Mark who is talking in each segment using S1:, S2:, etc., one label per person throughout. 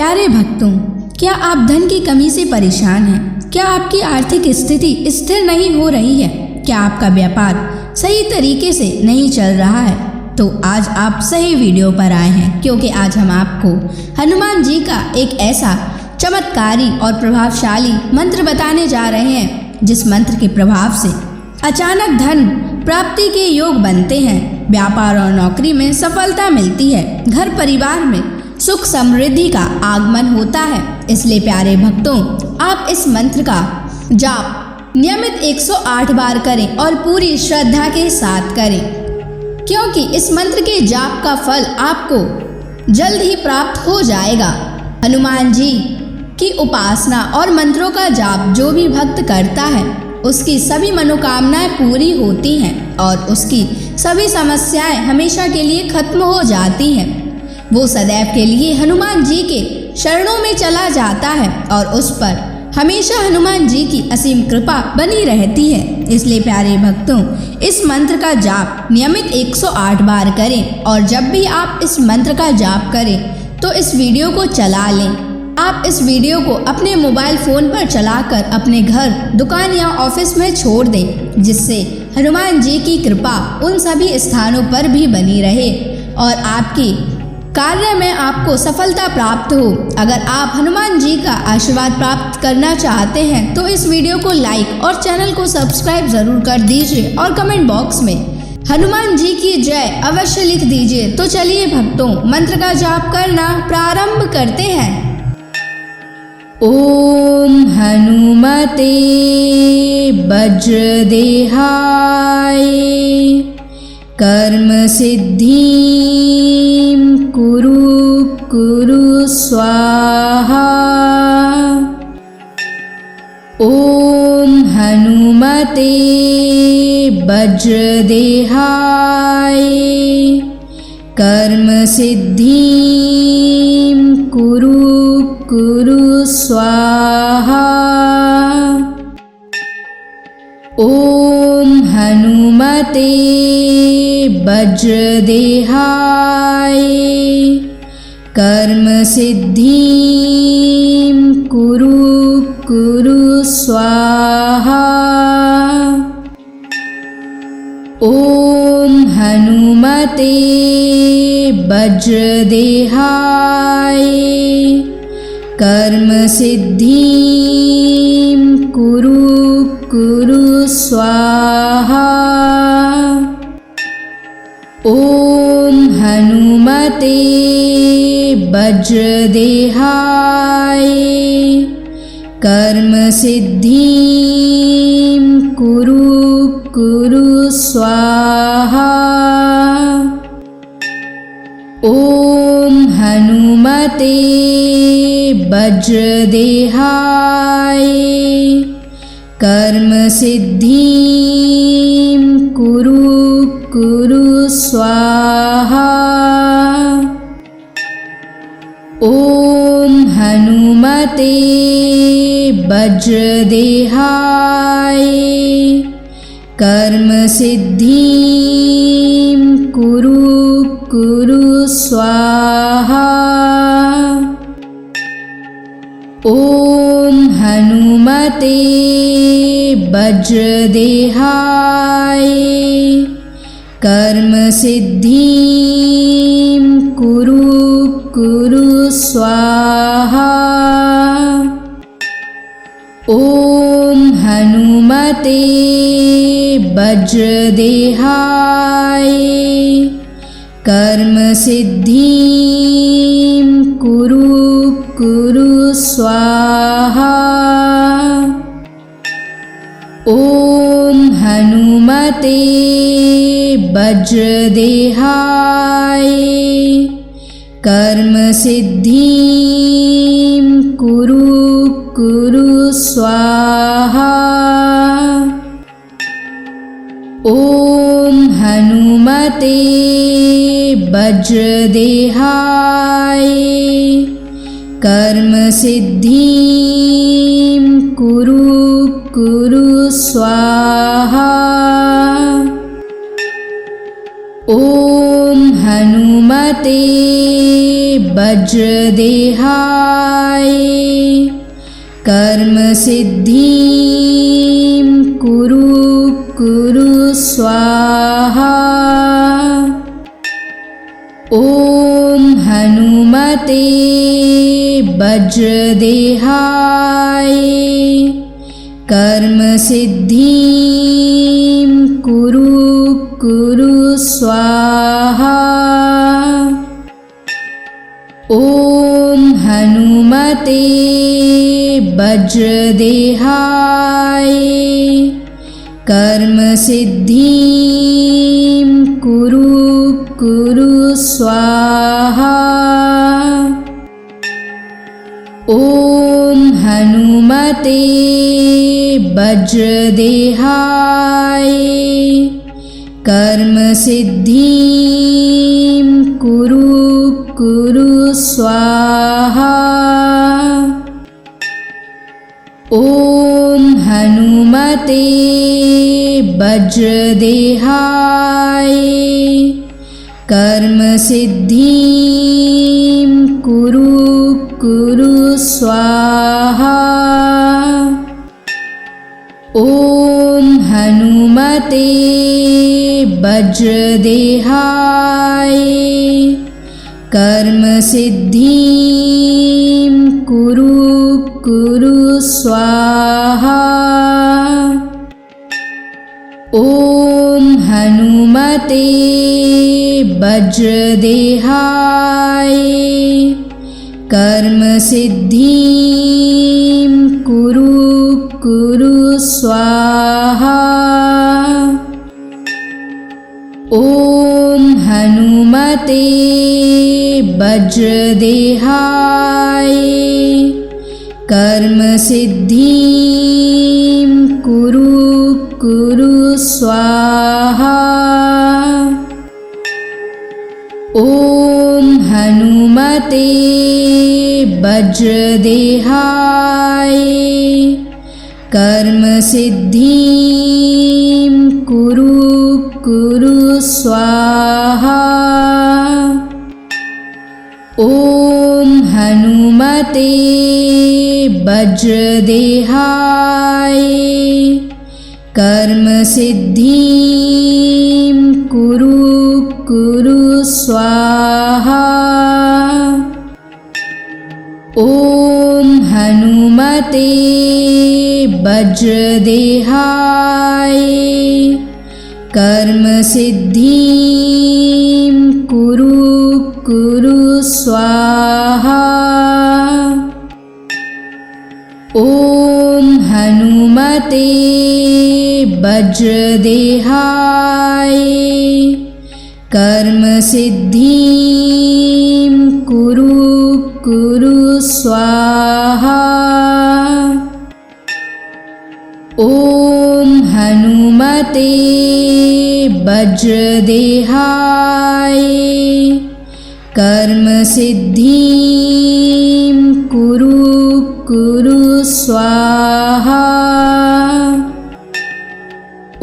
S1: प्यारे भक्तों, क्या आप धन की कमी से परेशान हैं? क्या आपकी आर्थिक स्थिति स्थिर नहीं हो रही है? क्या आपका व्यापार सही तरीके से नहीं चल रहा है? तो आज आप सही वीडियो पर आए हैं, क्योंकि आज हम आपको हनुमान जी का एक ऐसा चमत्कारी और प्रभावशाली मंत्र बताने जा रहे हैं, जिस मंत्र के प्रभाव से अचानक धन प्राप्ति के योग बनते हैं, व्यापार और नौकरी में सफलता मिलती है, घर परिवार में सुख समृद्धि का आगमन होता है। इसलिए प्यारे भक्तों, आप इस मंत्र का जाप नियमित 108 बार करें और पूरी श्रद्धा के साथ करें, क्योंकि इस मंत्र के जाप का फल आपको जल्द ही प्राप्त हो जाएगा। हनुमान जी की उपासना और मंत्रों का जाप जो भी भक्त करता है, उसकी सभी मनोकामनाएं पूरी होती हैं और उसकी सभी समस्याएं हमेशा के लिए खत्म हो जाती हैं। वो सदैव के लिए हनुमान जी के शरणों में चला जाता है और उस पर हमेशा हनुमान जी की असीम कृपा बनी रहती है। इसलिए प्यारे भक्तों, इस मंत्र का जाप नियमित 108 बार करें और जब भी आप इस मंत्र का जाप करें तो इस वीडियो को चला लें। आप इस वीडियो को अपने मोबाइल फ़ोन पर चलाकर अपने घर, दुकान या ऑफिस में छोड़ दें, जिससे हनुमान जी की कृपा उन सभी स्थानों पर भी बनी रहे और आपकी कार्य में आपको सफलता प्राप्त हो। अगर आप हनुमान जी का आशीर्वाद प्राप्त करना चाहते हैं तो इस वीडियो को लाइक और चैनल को सब्सक्राइब जरूर कर दीजिए और कमेंट बॉक्स में हनुमान जी की जय अवश्य लिख दीजिए। तो चलिए भक्तों, मंत्र का जाप करना प्रारंभ करते हैं। ओम हनुमते वज्रदेहाय कर्म सिद्धिं कुरु स्वाहा। ओम हनुमते वज्रदेहाय कर्म सिद्धिं कुरु स्वाहा। ओम हनुमते वज्रदेहाय कर्म सिद्धिं कुरु स्वाहा। ओम हनुमते वज्रदेहाय कर्म सिद्धिं कुरु स्वाहा। ओम हनुमते वज्रदेहाय कर्म सिद्धिं कुरु स्वाहा। ओम हनुमते वज्रदेहाय कर्म सिद्धिं कुरु स्वाहा। ओम हनुमते वज्रदेहाय कर्म सिद्धिं कुरु स्वाहा। ओम हनुमते वज्रदेहाय कर्म सिद्धिं कुरु स्वाहा। ओम हनुमते वज्रदेहाय कर्म सिद्धिं कुरु स्वाहा। ओम हनुमते वज्रदेहाय कर्म सिद्धिं कुरु स्वाहा। ओम हनुमते वज्रदेहाय कर्म सिद्धिं कुरु स्वाहा। ओम हनुमते वज्रदेहाय कर्म सिद्धिं कुरु कुरु स्वाहा। ॐ हनुमते वज्रदेहाय कर्म सिद्धिं कुरु कुरु स्वाहा। ॐ हनुमते वज्रदेहाय कर्म सिद्धिं कुरु कुरु स्वाहा। ॐ हनुमते वज्रदेहाय कर्म सिद्धिं कुरु कुरु स्वाहा। ॐ हनुमते वज्रदेहाय कर्म सिद्धिं कुरु कुरु स्वाहा। ॐ हनुमते वज्रदेहाय कर्म सिद्धिं कुरु कुरु स्वाहा। ॐ हनुमते वज्रदेहाय कर्म सिद्धिं कुरु कुरु स्वाहा। ॐ हनुमते वज्रदेहाय कर्म सिद्धिं कुरु कुरु स्वाहा। ॐ हनुमते वज्रदेहाय कर्म सिद्धिं कुरु कुरु स्वाहा। ॐ हनुमते वज्रदेहाय कर्म सिद्धिं कुरु कुरु स्वाहा। ॐ हनुमते वज्रदेहाय कर्म सिद्धिं कुरु कुरु स्वाहा। ॐ हनुमते वज्रदेहाय कर्म सिद्धिं कुरु कुरु स्वाहा। ॐ हनुमते वज्रदेहाय कर्म सिद्धिं कुरु कुरु स्वाहा।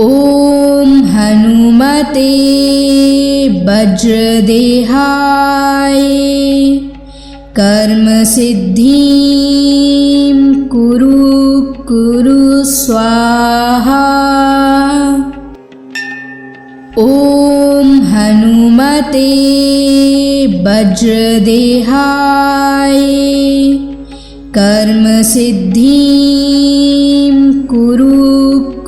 S1: ॐ हनुमते वज्रदेहाय कर्म सिद्धिं कुरु कुरु स्वाहा। ॐ हनुमते वज्रदेहाय कर्म सिद्धिं कुरु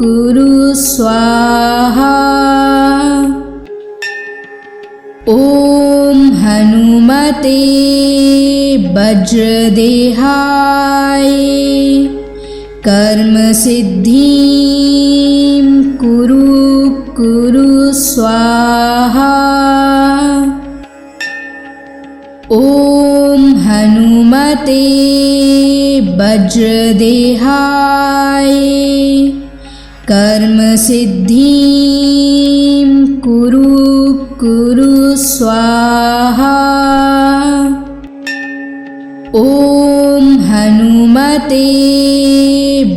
S1: कुरु स्वाहा। ॐ हनुमते वज्रदेहाय कर्म सिद्धिं कुरु कुरु स्वाहा। ॐ हनुमते वज्रदेहाय कर्म सिद्धिं कुरु कुरु स्वाहा। ॐ हनुमते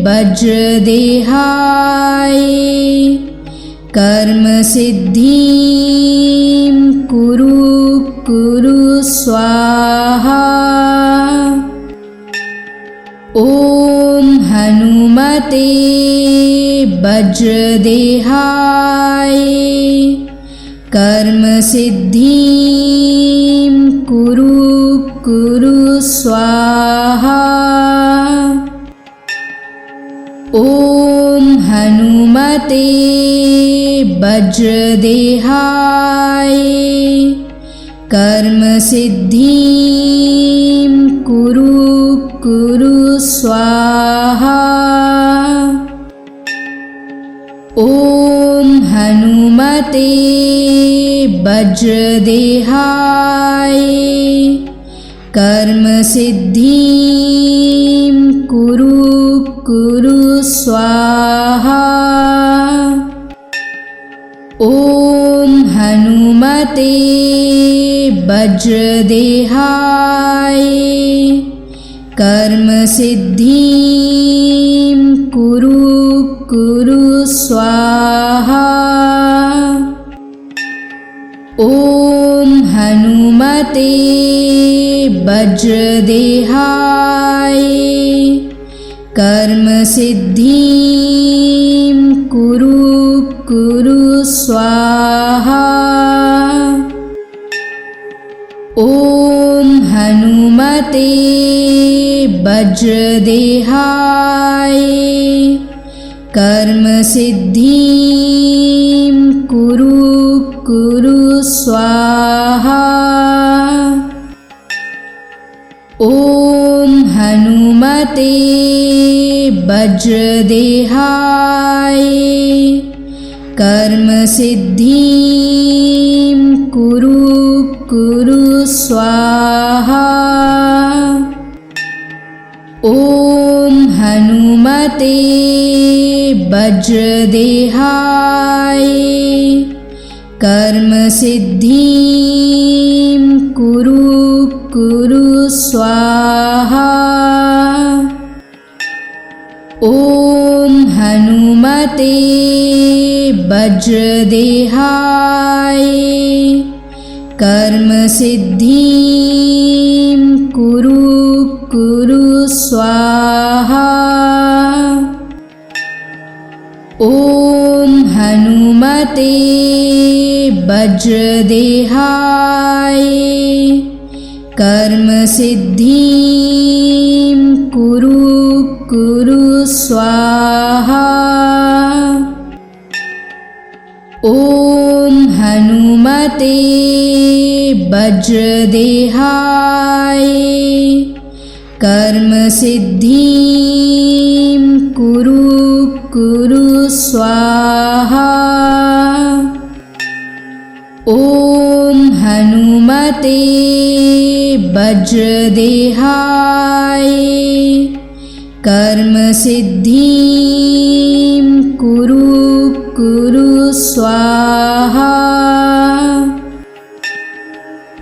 S1: वज्रदेहाय कर्म सिद्धिं कुरु कुरु स्वाहा। स्वाहा। ॐ हनुमते वज्रदेहाय कर्म सिद्धिं कुरु स्वाहा। ॐ हनुमते वज्रदेहाय कर्म सिद्धिं कुरु स्वाहा। ॐ हनुमते वज्रदेहाय कर्म सिद्धिं कुरु स्वाहा। ॐ हनुमते वज्रदेहाय कर्म सिद्धिं कुरु स्वाहा। ॐ हनुमते वज्रदेहाय कर्म सिद्धिं कुरु स्वाहा। ॐ हनुमते वज्रदेहाय कर्म सिद्धिं कुरु स्वाहा। ॐ हनुमते वज्रदेहाय कर्म सिद्धिं कुरु स्वाहा। ॐ हनुमते वज्रदेहाय कर्म सिद्धिं कुरु स्वाहा। ॐ हनुमते वज्रदेहाय कर्म सिद्धिं कुरु स्वाहा। ॐ हनुमते वज्रदेहाय कर्म सिद्धिं कुरु स्वाहा। ॐ हनुमते वज्रदेहाय कर्म सिद्धिं कुरु स्वाहा। ॐ हनुमते वज्रदेहाय कर्म सिद्धिं कुरु स्वाहा।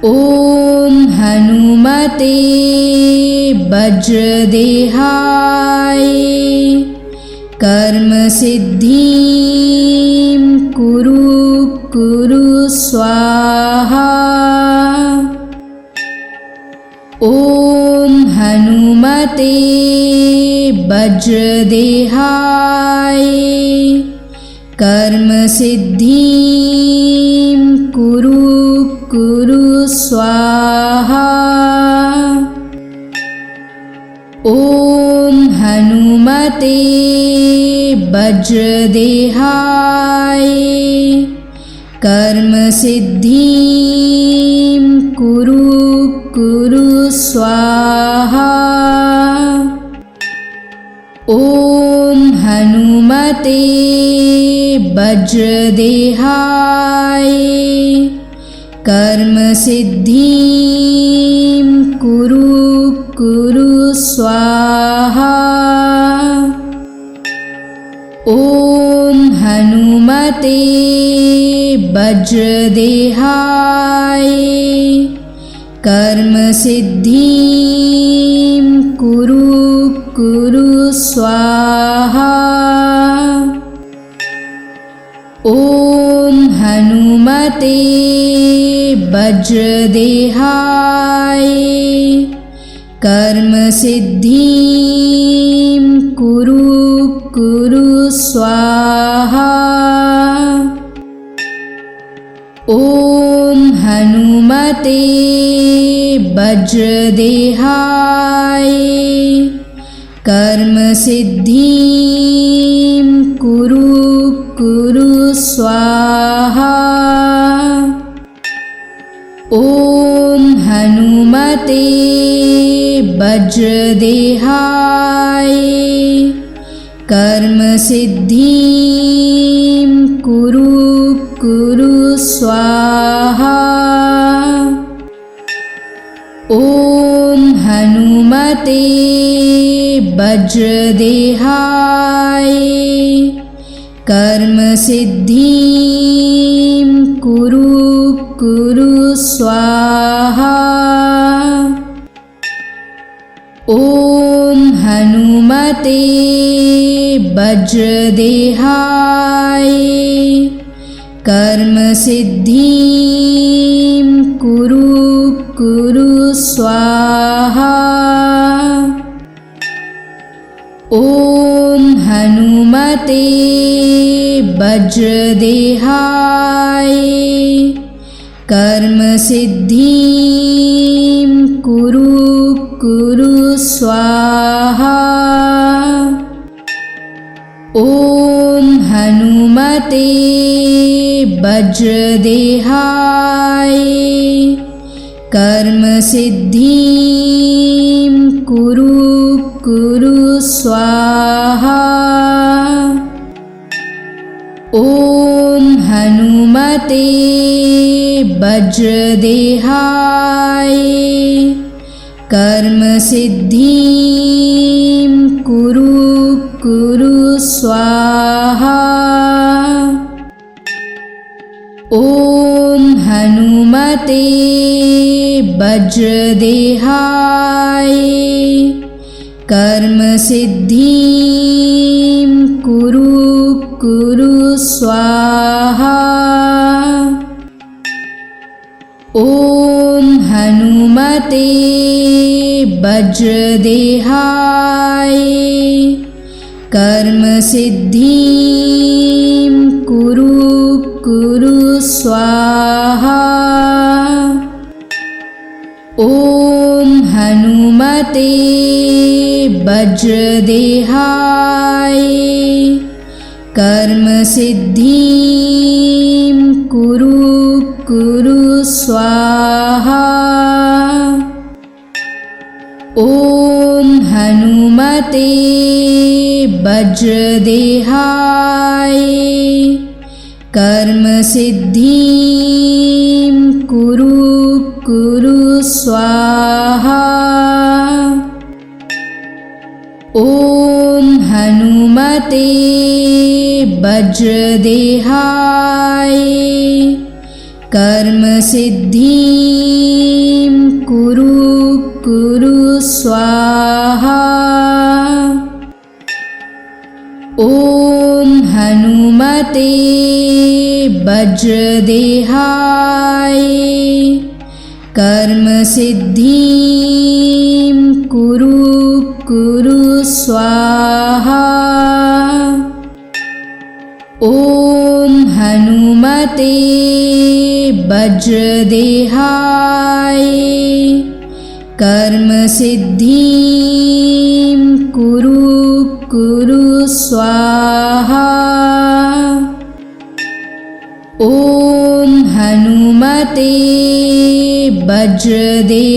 S1: ॐ हनुमते वज्रदेहाय कर्म सिद्धिं कुरु स्वाहा। ॐ हनुमते वज्रदेहाय कर्म सिद्धिं कुरु स्वाहा। ॐ हनुमते वज्रदेहाय कर्म सिद्धिं कुरु स्वाहा। ॐ हनुमते वज्रदेहाय कर्म सिद्धिं कुरु स्वाहा। ॐ हनुमते वज्रदेहाय कर्म सिद्धिं कुरु स्वाहा। ॐ हनुमते वज्रदेहाय कर्म सिद्धिं कुरु कुरु स्वाहा। ॐ हनुमते वज्रदेहाय कर्म सिद्धिं कुरु कुरु स्वाहा। ॐ हनुमते वज्रदेहाय कर्म सिद्धिं कुरु कुरु स्वाहा। ॐ हनुमते वज्रदेहाय कर्म सिद्धिं कुरु कुरु स्वाहा। ॐ हनुमते वज्रदेहाय कर्म सिद्धिं कुरु कुरु स्वाहा। ॐ हनुमते वज्रदेहाय कर्म सिद्धिं कुरु कुरु स्वाहा। ॐ हनुमते वज्रदेहाय कर्म सिद्धिं कुरु कुरु स्वाहा। ॐ हनुमते वज्रदेहाय कर्म सिद्धिं कुरु कुरु स्वाहा। ॐ हनुमते वज्रदेहाय कर्म सिद्धिं कुरु कुरु स्वाहा। ॐ हनुमते वज्रदेहाय कर्म सिद्धिं कुरु कुरु स्वाहा। ॐ हनुमते वज्रदेहाय कर्म सिद्धिं कुरु कुरु स्वाहा। ॐ हनुमते वज्रदेहाय कर्म सिद्धिं कुरु कुरु स्वाहा। ॐ हनुमते वज्रदेहाय कर्म सिद्धिं कुरु कुरु स्वाहा। ॐ हनुमते वज्रदेहाय कर्म सिद्धिं कुरु कुरु स्वाहा। ॐ हनुमते वज्रदेहाय कर्म सिद्धिं कुरु कुरु स्वाहा। ॐ हनुमते वज्रदेहाय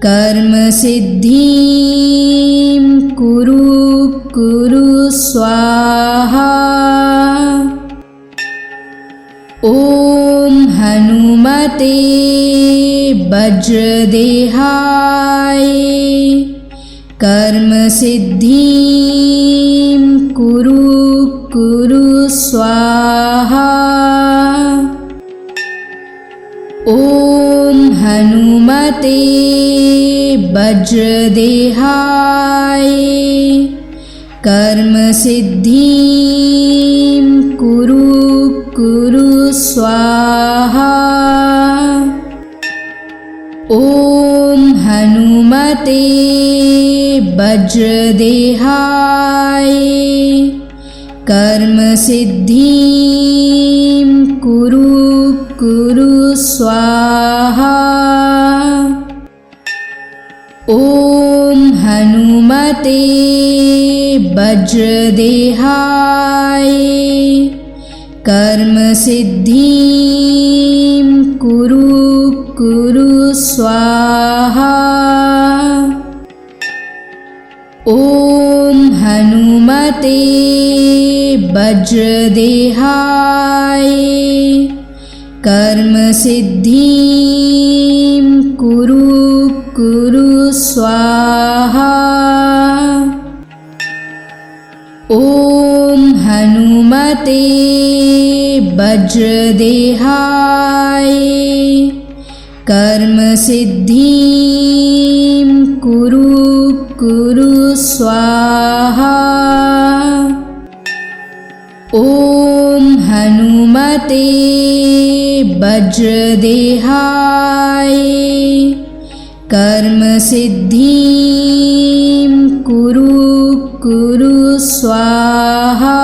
S1: कर्म सिद्धिं कुरु कुरु स्वाहा। ॐ हनुमते वज्रदेहाय कर्म सिद्धिं कुरु कुरु स्वाहा। ॐ हनुमते वज्रदेहाय कर्म सिद्धिं कुरु कुरु स्वाहा। ॐ हनुमते वज्रदेहाय कर्मसिद्धिं कुरु स्वाहा। ॐ हनुमते वज्रदेहाय कर्मसिद्धिं कुरु स्वाहा। ॐ हनुमते वज्रदेहाय कर्मसिद्धिं कुरु स्वाहा। ॐ हनुमते वज्रदेहाय कर्मसिद्धिं कुरु स्वाहा। ॐ हनुमते वज्रदेहाय कर्मसिद्धिं कुरु स्वाहा।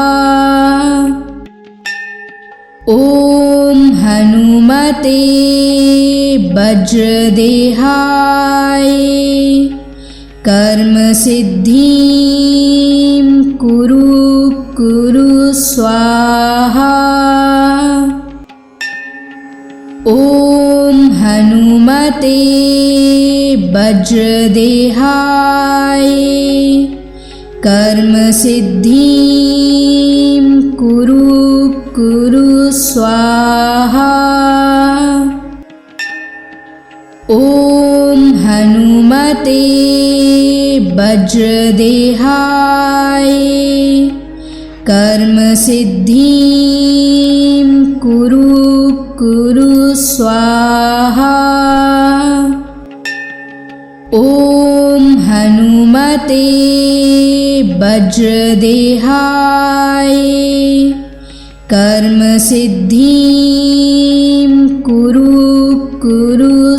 S1: ॐ हनुमते वज्रदेहाय कर्मसिद्धिं कुरु स्वाहा। ॐ हनुमते वज्रदेहाय कर्मसिद्धिं कुरु स्वाहा। ॐ हनुमते वज्रदेहाय कर्मसिद्धिं कुरु स्वाहा। ॐ हनुमते वज्रदेहाय कर्मसिद्धिं कुरु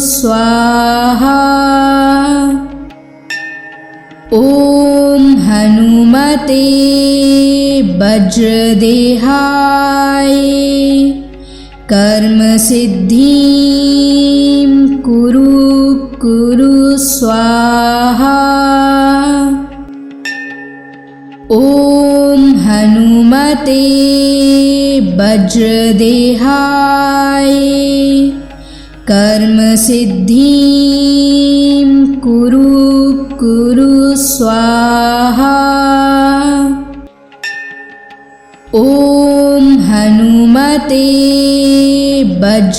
S1: स्वाहा। ॐ हनुमते वज्रदेहाय कर्मसिद्धिं कुरु स्वाहा। ॐ हनुमते वज्रदेहाय कर्मसिद्धिं कुरु स्वाहा। ॐ हनुमते वज्रदेहाय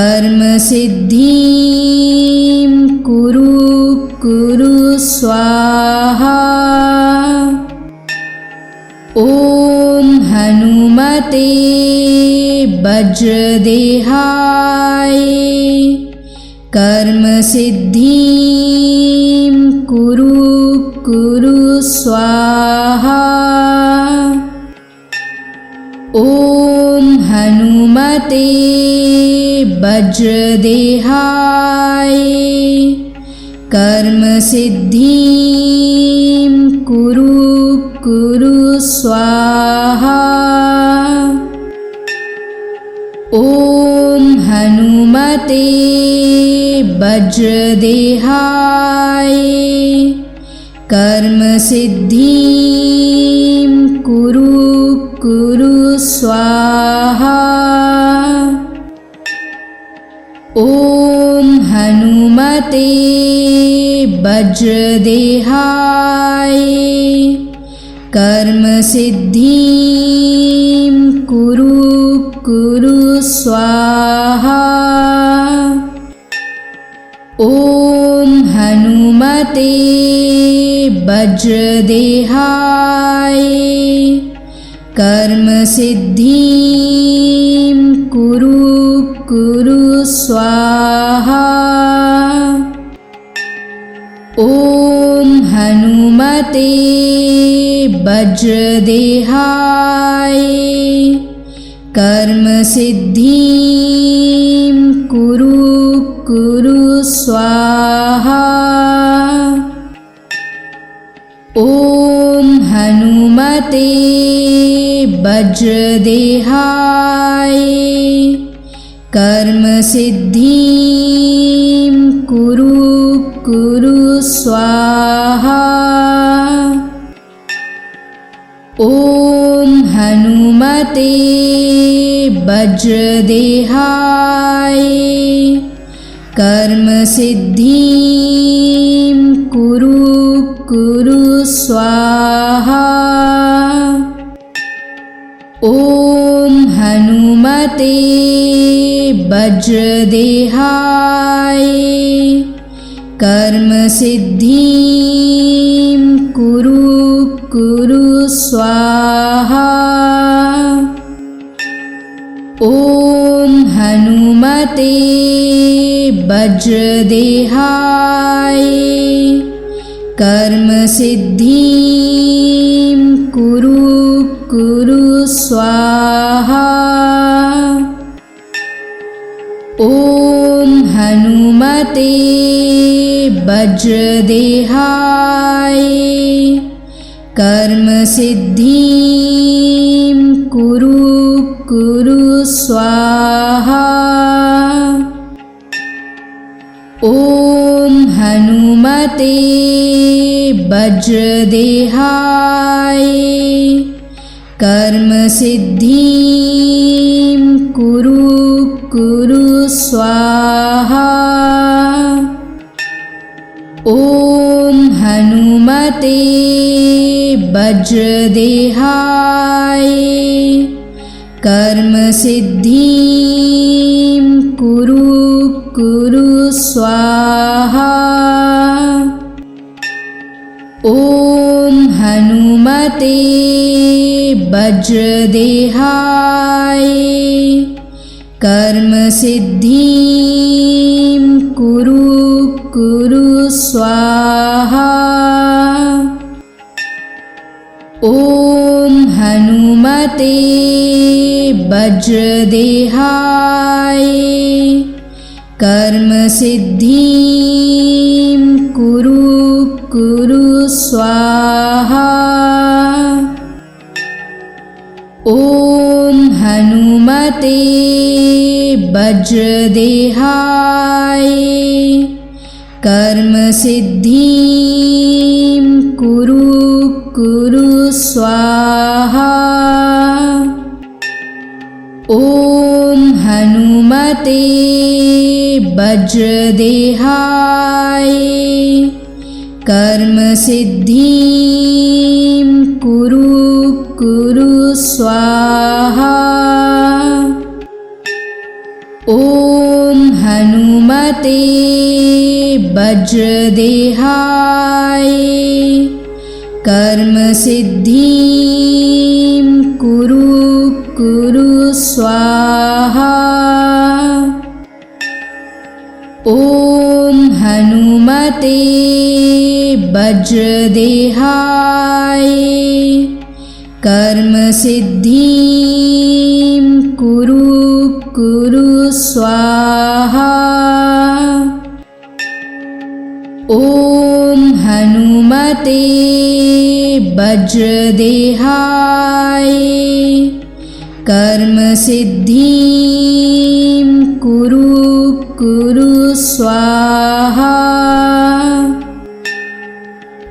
S1: कर्मसिद्धिं कुरु स्वाहा। ॐ हनुमते वज्रदेहाय कर्मसिद्धिं कुरु स्वाहा। ॐ हनुमते वज्रदेहाय कर्मसिद्धिं कुरु स्वाहा। ॐ हनुमते वज्रदेहाय कर्मसिद्धिं कुरु स्वाहा। ॐ हनुमते वज्रदेहाय कर्मसिद्धिं कुरु स्वाहा। ॐ हनुमते वज्रदेहाय कर्मसिद्धिं कुरु स्वाहा। ॐ हनुमते वज्रदेहाय कर्म सिद्धिं कुरु कुरु स्वाहा। ॐ हनुमते वज्रदेहाय कर्म सिद्धिं कुरु कुरु स्वाहा। ॐ हनुमते वज्रदेहाय कर्म सिद्धिं कुरु कुरु स्वाहा। ॐ हनुमते वज्रदेहाय कर्म सिद्धिं कुरु कुरु स्वाहा। ॐ हनुमते वज्रदेहाय कर्म सिद्धिं कुरु कुरु स्वाहा। ॐ हनुमते वज्रदेहाय कर्म सिद्धिं कुरु कुरु स्वाहा। ॐ हनुमते वज्रदेहाय कर्म सिद्धिं कुरु कुरु स्वाहा। ॐ हनुमते वज्रदेहाय कर्म सिद्धिं कुरु कुरु स्वाहा। ॐ हनुमते वज्रदेहाय कर्म सिद्धिं कुरु कुरु स्वाहा। ॐ हनुमते वज्रदेहाय कर्म सिद्धिं कुरु कुरु स्वाहा। ॐ हनुमते वज्रदेहाय कर्म सिद्धिं कुरु कुरु स्वाहा। ॐ हनुमते वज्रदेहाय कर्म सिद्धिं कुरु कुरु स्वाहा। ॐ हनुमते वज्रदेहाय कर्म सिद्धिं कुरु कुरु स्वाहा। ॐ हनुमते वज्रदेहाय कर्म सिद्धिं कुरु कुरु स्वाहा। ॐ हनुमते वज्रदेहाय कर्म सिद्धिं कुरु कुरु स्वाहा।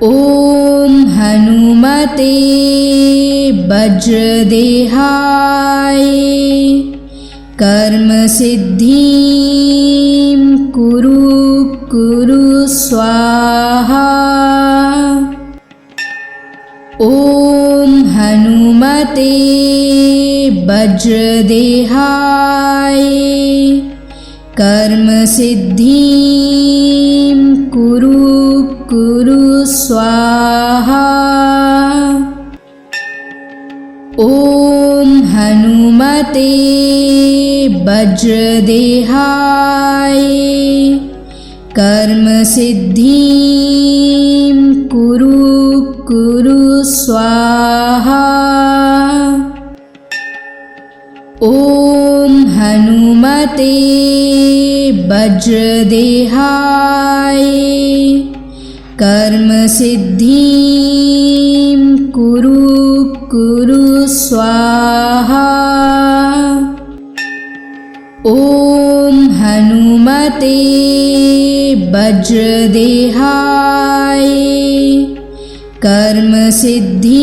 S1: ॐ हनुमते वज्रदेहाय कर्म सिद्धिं कुरु कुरु स्वाहा। ॐ हनुमते वज्रदेहाय कर्म सिद्धिं कुरु कुरु स्वाहा। ॐ हनुमते वज्रदेहाय कर्म सिद्धिं कुरु कुरु स्वाहा। ॐ हनुमते वज्रदेहाय कर्म सिद्धिं कुरु स्वाहा। ॐ हनुमते वज्रदेहाय कर्म सिद्धिं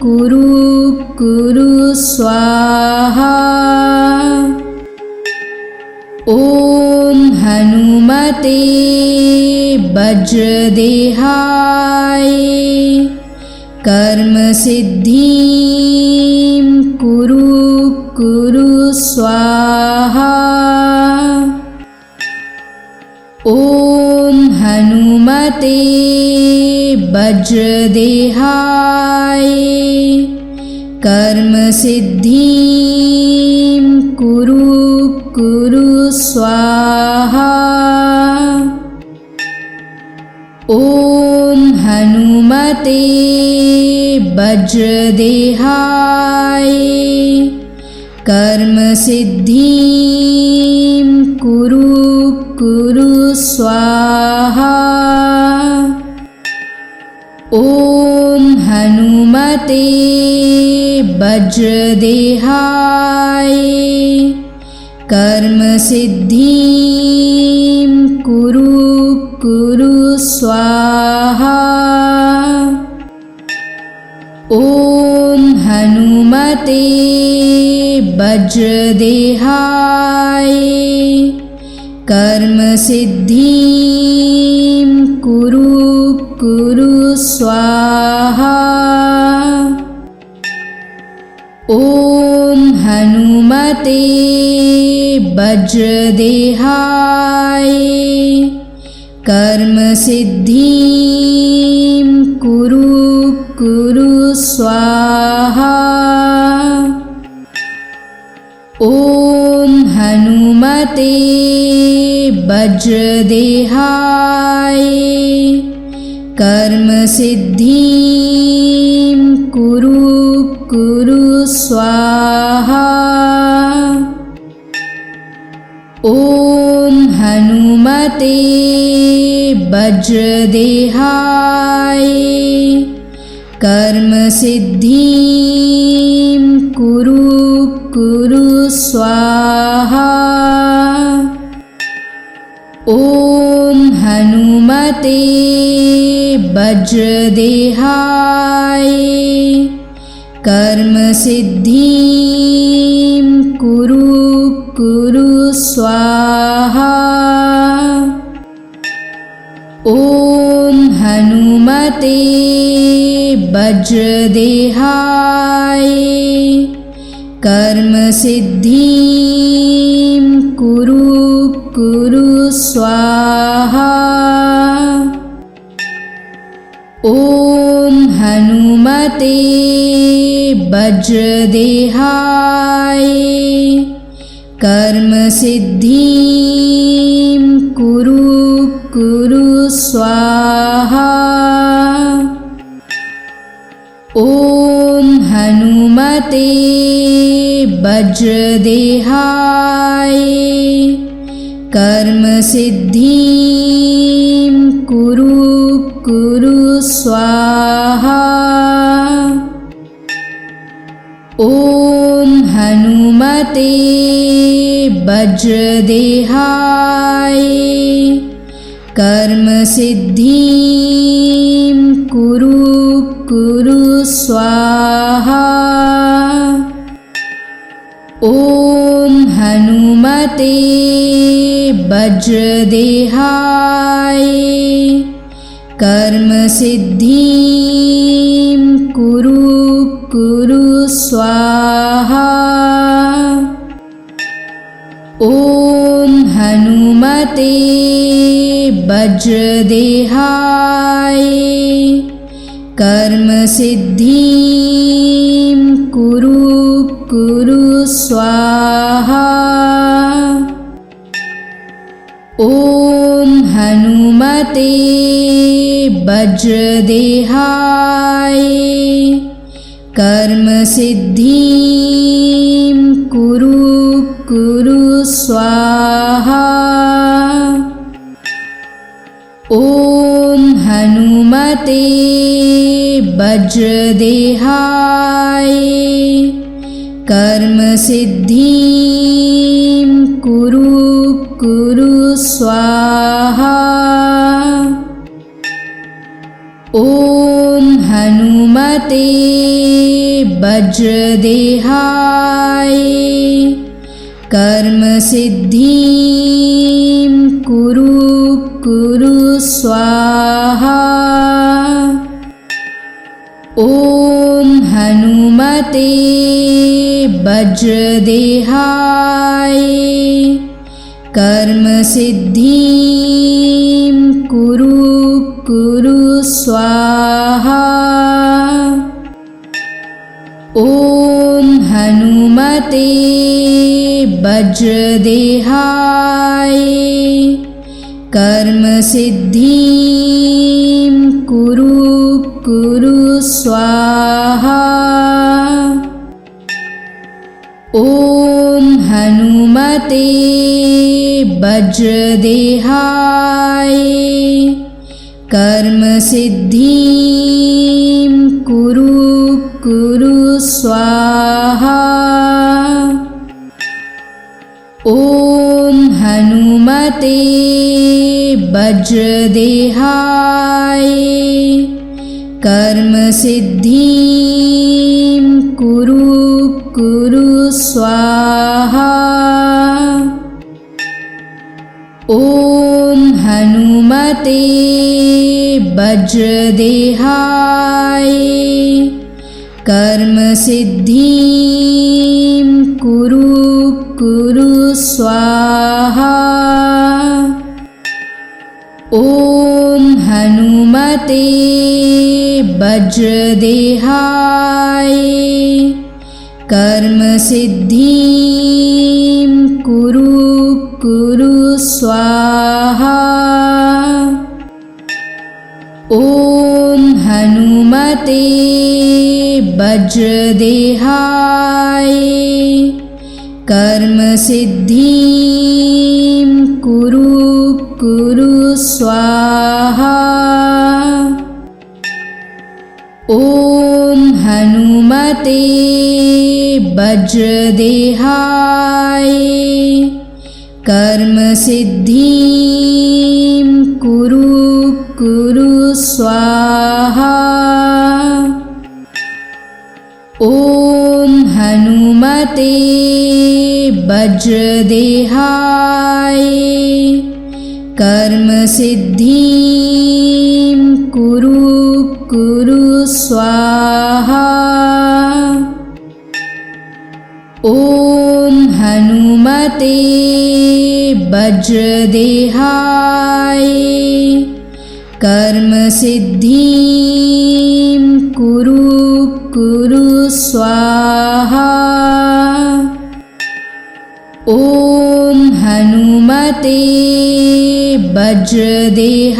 S1: कुरु स्वाहा। ॐ हनुमते वज्रदेहाय कर्म सिद्धिं कुरु स्वाहा। ॐ हनुमते वज्रदेहाय कर्म सिद्धिं कुरु स्वाहा। ॐ हनुमते वज्रदेहाय कर्म सिद्धिं कुरु स्वाहा। ॐ हनुमते वज्रदेहाय कर्म सिद्धिं कुरु स्वाहा। ॐ हनुमते वज्रदेहाय कर्म सिद्धिं कुरु स्वाहा। ॐ हनुमते वज्रदेहाय कर्म सिद्धिं कुरु स्वाहा। ॐ हनुमते वज्रदेहाय कर्म सिद्धिं कुरु स्वाहा। ॐ हनुमते वज्रदेहाय कर्म सिद्धिं कुरु स्वाहा। ॐ हनुमते वज्रदेहाय कर्म सिद्धिं कुरु स्वाहा। ॐ हनुमते वज्रदेहाय कर्म सिद्धिं कुरु स्वाहा। ॐ हनुमते वज्रदेहाय कर्म सिद्धिं कुरु स्वाहा। ॐ हनुमते वज्रदेहाय कर्म सिद्धिं कुरु स्वाहा। ॐ हनुमते वज्रदेहाय कर्म सिद्धिं कुरु स्वाहा। ॐ हनुमते वज्रदेहाय कर्म सिद्धिं कुरु स्वाहा। ॐ हनुमते वज्रदेहाय कर्म सिद्धिं कुरु स्वाहा। ॐ हनुमते वज्रदेहाय कर्म सिद्धिं कुरु कुरु स्वाहा। ॐ हनुमते वज्रदेहाय कर्म सिद्धिं कुरु कुरु स्वाहा। ॐ हनुमते वज्रदेहाय कर्म सिद्धिं कुरु कुरु स्वाहा। ॐ हनुमते वज्रदेहाय कर्म सिद्धिं कुरु कुरु स्वाहा। ॐ हनुमते वज्रदेहाय कर्म सिद्धिं कुरु कुरु स्वाहा। ॐ हनुमते वज्रदेहाय कर्म सिद्धिं कुरु कुरु स्वाहा। ॐ हनुमते वज्रदेहाय कर्म सिद्धिं कुरु कुरु स्वाहा। ॐ हनुमते वज्रदेहाय कर्म सिद्धिं कुरु कुरु स्वाहा। ॐ हनुमते वज्रदेहाय कर्म सिद्धिं कुरु कुरु स्वाहा। ॐ हनुमते वज्रदेहाय कर्म सिद्धिं कुरु कुरु स्वाहा। ॐ हनुमते वज्रदेहाय कर्म सिद्धिं कुरु कुरु स्वाहा। ॐ हनुमते वज्रदेहाय कर्म सिद्धिं कुरु कुरु स्वाहा। ॐ हनुमते वज्रदेहाय कर्म सिद्धिं कुरु कुरु स्वाहा। ॐ हनुमते वज्रदेहाय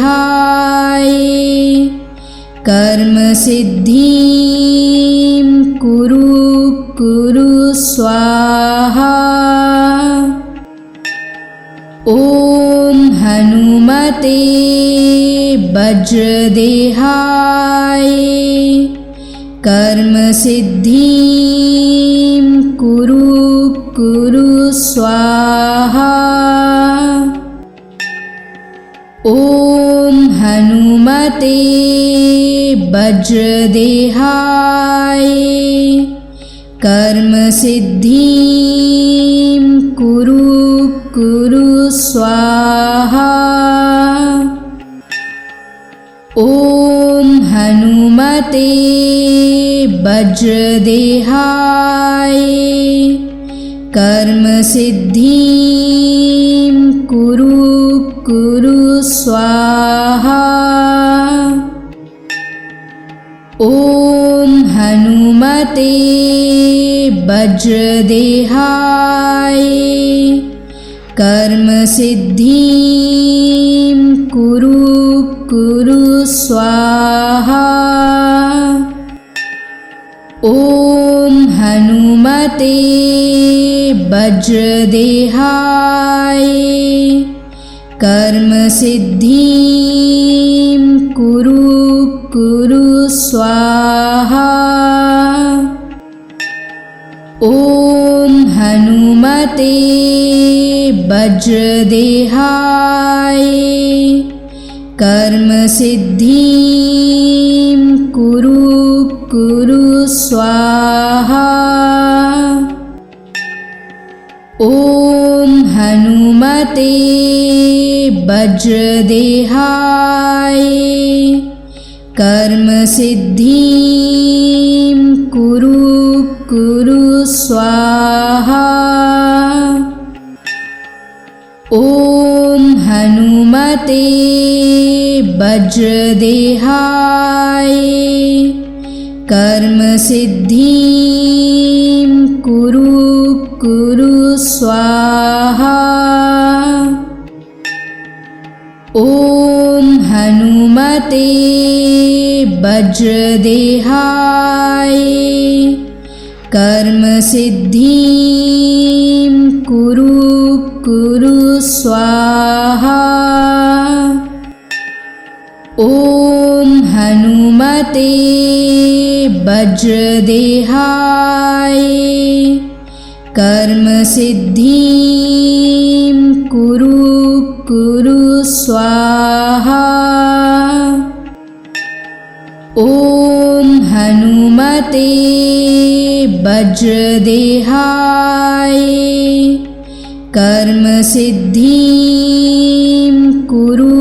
S1: कर्म सिद्धिं कुरु कुरु स्वाहा। ॐ हनुमते वज्रदेहाय कर्म सिद्धिं कुरु कुरु स्वाहा। ॐ हनुमते वज्रदेहाय कर्म सिद्धिं कुरु कुरु स्वाहा। ॐ हनुमते वज्रदेहाय कर्म सिद्धिं कुरु कुरु स्वाहा। ॐ हनुमते वज्रदेहाय कर्म सिद्धिं कुरु कुरु स्वाहा। ओम हनुमते वज्रदेहाय कर्म सिद्धिं कुरु कुरु स्वाहा। ओम हनुमते वज्रदेहाय कर्म सिद्धिं कुरु कुरु स्वाहा। ओम हनुमते वज्रदेहाय कर्म सिद्धिं कुरु कुरु स्वाहा। ओम हनुमते वज्रदेहाय कर्म सिद्धिं कुरु कुरु स्वाहा। ओम हनुमते वज्रदेहाय कर्म सिद्धिं कुरु कुरु स्वाहा। ओम हनुमते वज्रदेहाय कर्म सिद्धिं कुरु कुरु स्वाहा। ओम हनुमते वज्रदेहाय कर्म सिद्धिं कुरु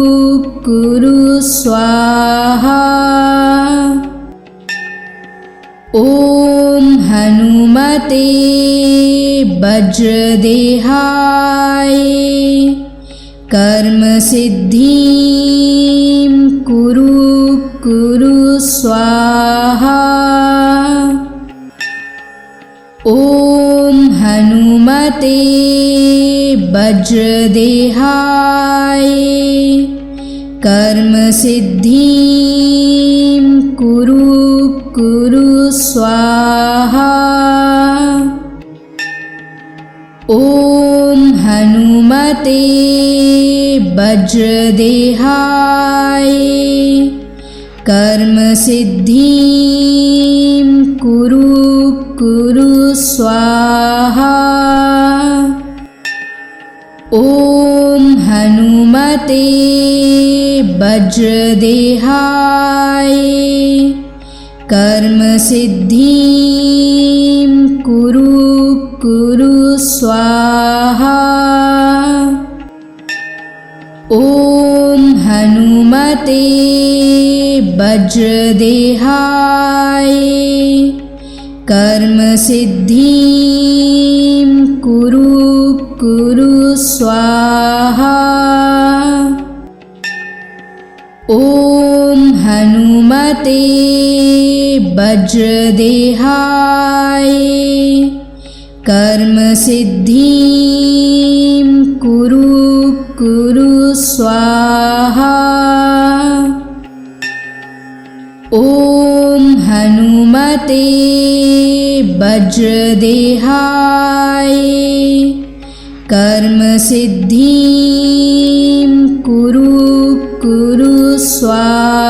S1: कुरु स्वाहा। ओम हनुमते वज्रदेहाय कर्म सिद्धिं कुरु कुरु स्वाहा। ओम हनुमते वज्रदेहाय कर्म सिद्धिं कुरु कुरु स्वाहा। ओम हनुमते वज्रदेहाय कर्म सिद्धिं कुरु कुरु स्वाहा। ओम हनुमते वज्रदेहाय कर्म सिद्धिं कुरु कुरु स्वाहा। ओम हनुमते वज्रदेहाय कर्म सिद्धिं कुरु कुरु स्वाहा। ओम हनुमते वज्रदेहाय कर्म सिद्धिं कुरु कुरु स्वाहा। ओम हनुमते वज्रदेहाय कर्म सिद्धिं कुरु कुरु स्वाहा।